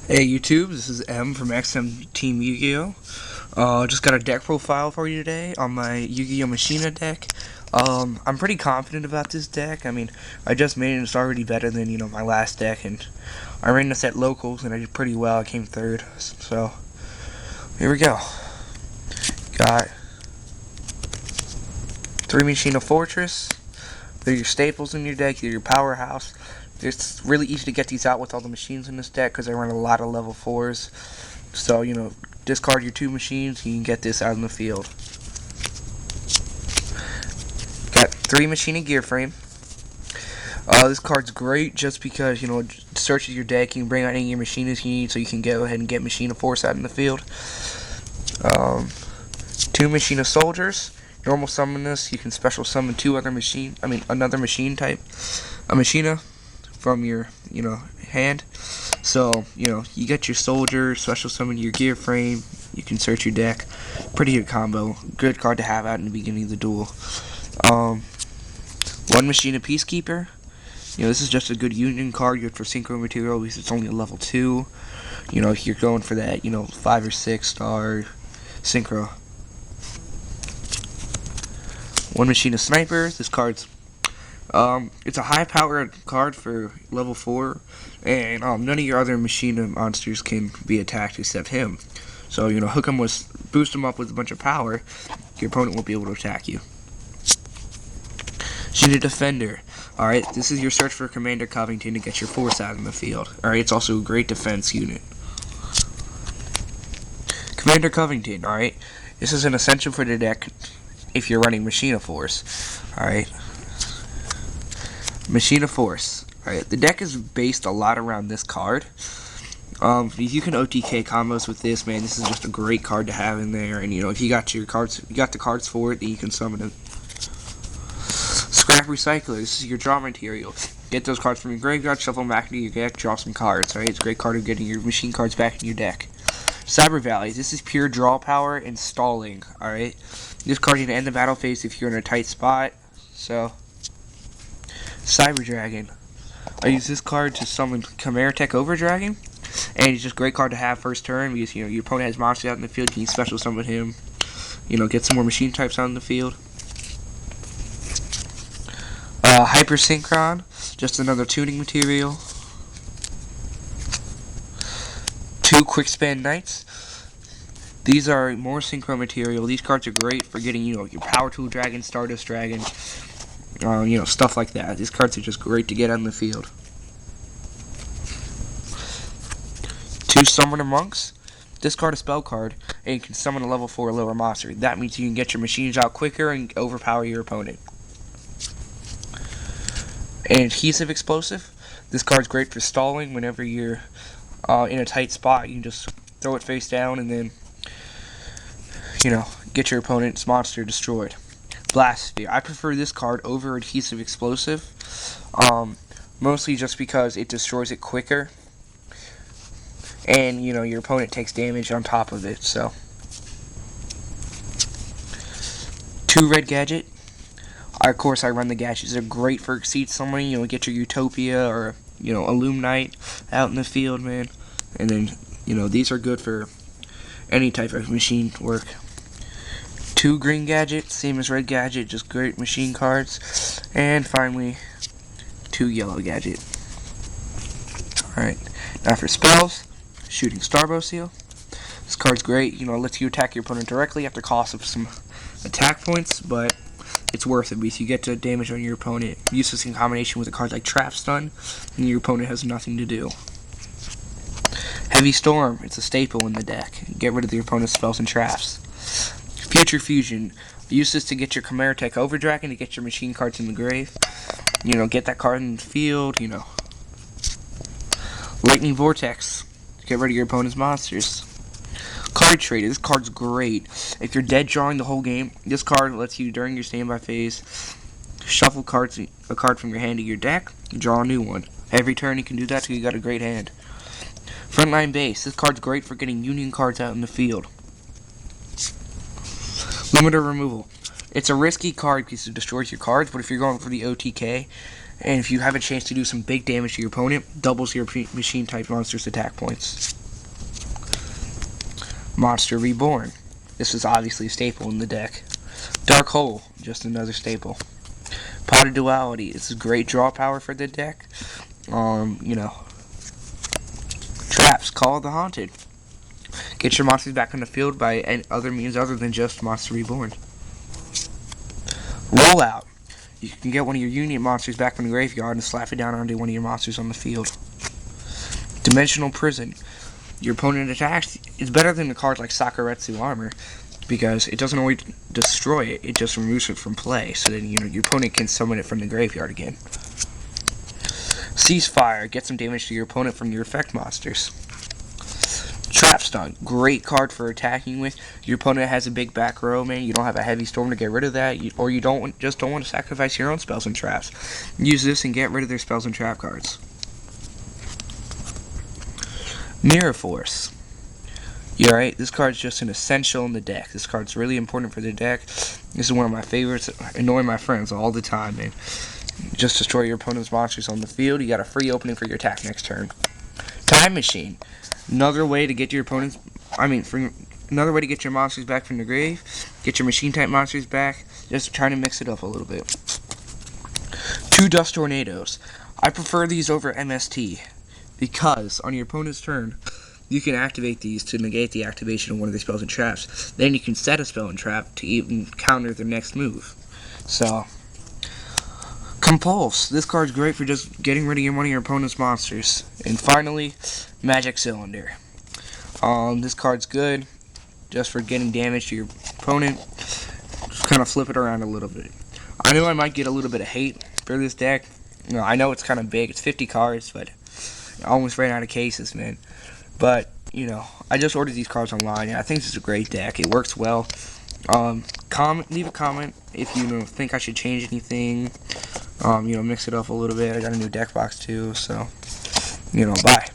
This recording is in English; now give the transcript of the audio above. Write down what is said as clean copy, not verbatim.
Hey YouTube, this is M from XM Team Yugioh. Just got a deck profile for you today on my Yugioh Machina deck. I'm pretty confident about this deck. I mean, I just made it and it's already better than, my last deck, and I ran this at locals and I did pretty well. I came third. So, here we go. Got 3 Machina Fortress. They're your staples in your deck, they're your powerhouse. It's really easy to get these out with all the machines in this deck because I run a lot of level 4s. So, discard your 2 machines, you can get this out in the field. Got 3 Machina Gear Frame. This card's great just because, it searches your deck, you can bring out any of your machines you need so you can go ahead and get Machina Force out in the field. 2 Machina Soldiers. Normal summon this, you can special summon another machine type. A Machina from your, hand. So, you get your soldier, special summon your gear frame, you can search your deck. Pretty good combo. Good card to have out in the beginning of the duel. 1 Machina Peacekeeper. This is just a good union card, good for synchro material because it's only a level 2. If you're going for that, 5 or 6 star synchro. 1 Machina Sniper. This card's it's a high powered card for level 4, and none of your other Machina monsters can be attacked except him. So, boost him up with a bunch of power, your opponent won't be able to attack you. Machina Defender. Alright, this is your search for Commander Covington to get your force out in the field. Alright, it's also a great defense unit. Commander Covington, alright, this is an essential for the deck if you're running Machina Force. Alright. Machina Force. Alright, the deck is based a lot around this card. You can OTK combos with this, man. This is just a great card to have in there. And if you got your cards, you got the cards for it, then you can summon it. Scrap Recycler. This is your draw material. Get those cards from your graveyard, shuffle them back into your deck, draw some cards. Alright, it's a great card of getting your machine cards back in your deck. Cyber Valley. This is pure draw power and stalling. Alright, this card can end the battle phase if you're in a tight spot. So, Cyber Dragon. I use this card to summon Chimera-Tech Over Dragon, and it's just a great card to have first turn because your opponent has monsters out in the field. You can special summon him. Get some more machine types out in the field. Hyper Synchron, just another tuning material. 2 Quick Span Knights. These are more synchro material. These cards are great for getting, your Power Tool Dragon, Stardust Dragon, stuff like that. These cards are just great to get on the field. 2 Summoner Monks. Discard a spell card, and you can summon a level 4 or lower monster. That means you can get your machines out quicker and overpower your opponent. An Adhesive Explosive. This card's great for stalling whenever you're in a tight spot. You can just throw it face down and then, get your opponent's monster destroyed. Blast Sphere. I prefer this card over Adhesive Explosive, mostly just because it destroys it quicker, and your opponent takes damage on top of it. So, 2 Red Gadget. Of course, I run the gadgets. They're great for seed summoning. Get your Utopia or Illumnite out in the field, man. And then these are good for any type of machine work. 2 Green Gadget, same as Red Gadget, just great machine cards. And finally, 2 Yellow Gadget. Alright, now for spells, Shooting Starbow Seal. This card's great, lets you attack your opponent directly at the cost of some attack points, but it's worth it because you get to damage on your opponent. Use this in combination with a card like Trap Stun, and your opponent has nothing to do. Heavy Storm, it's a staple in the deck. Get rid of your opponent's spells and traps. Future Fusion, use this to get your Chimera-Tech Over Dragon to get your machine cards in the grave. Get that card in the field, Lightning Vortex, get rid of your opponent's monsters. Card Trader, this card's great. If you're dead drawing the whole game, this card lets you, during your standby phase, shuffle a card from your hand to your deck, and draw a new one. Every turn you can do that, so you got a great hand. Frontline Base, this card's great for getting union cards out in the field. Limiter Removal. It's a risky card because it destroys your cards, but if you're going for the OTK And if you have a chance to do some big damage to your opponent, doubles your machine type monster's attack points. Monster Reborn. This is obviously a staple in the deck. Dark Hole, just another staple. Pot of Duality. This is great draw power for the deck. Traps. Call of the Haunted. Get your monsters back on the field by other means other than just Monster Reborn. Rollout. You can get one of your unit monsters back from the graveyard and slap it down onto one of your monsters on the field. Dimensional Prison. Your opponent attacks is better than the cards like Sakuretsu Armor because it doesn't always destroy it, it just removes it from play, so then your opponent can summon it from the graveyard again. Ceasefire. Get some damage to your opponent from your effect monsters. Trap Stun. Great card for attacking with. Your opponent has a big back row, man. You don't have a heavy storm to get rid of that, or you don't want to sacrifice your own spells and traps. Use this and get rid of their spells and trap cards. Mirror Force. You're right, this card's just an essential in the deck. This card's really important for the deck. This is one of my favorites. Annoying my friends all the time, man. Just destroy your opponent's monsters on the field. You got a free opening for your attack next turn. Time Machine. Another way to get your opponent's... another way to get your monsters back from the grave. Get your machine type monsters back. Just trying to mix it up a little bit. 2 Dust Tornadoes. I prefer these over MST. Because on your opponent's turn, you can activate these to negate the activation of one of their spells and traps. Then you can set a spell and trap to even counter their next move. So, Compulse. This card's great for just getting rid of one of your opponent's monsters. And finally, Magic Cylinder. This card's good just for getting damage to your opponent. Just kind of flip it around a little bit. I know I might get a little bit of hate for this deck. I know it's kind of big. It's 50 cards, but I almost ran out of cases, man. But, I just ordered these cards online, and I think this is a great deck. It works well. Leave a comment if you think I should change anything. Mix it up a little bit. I got a new deck box, too, so, bye.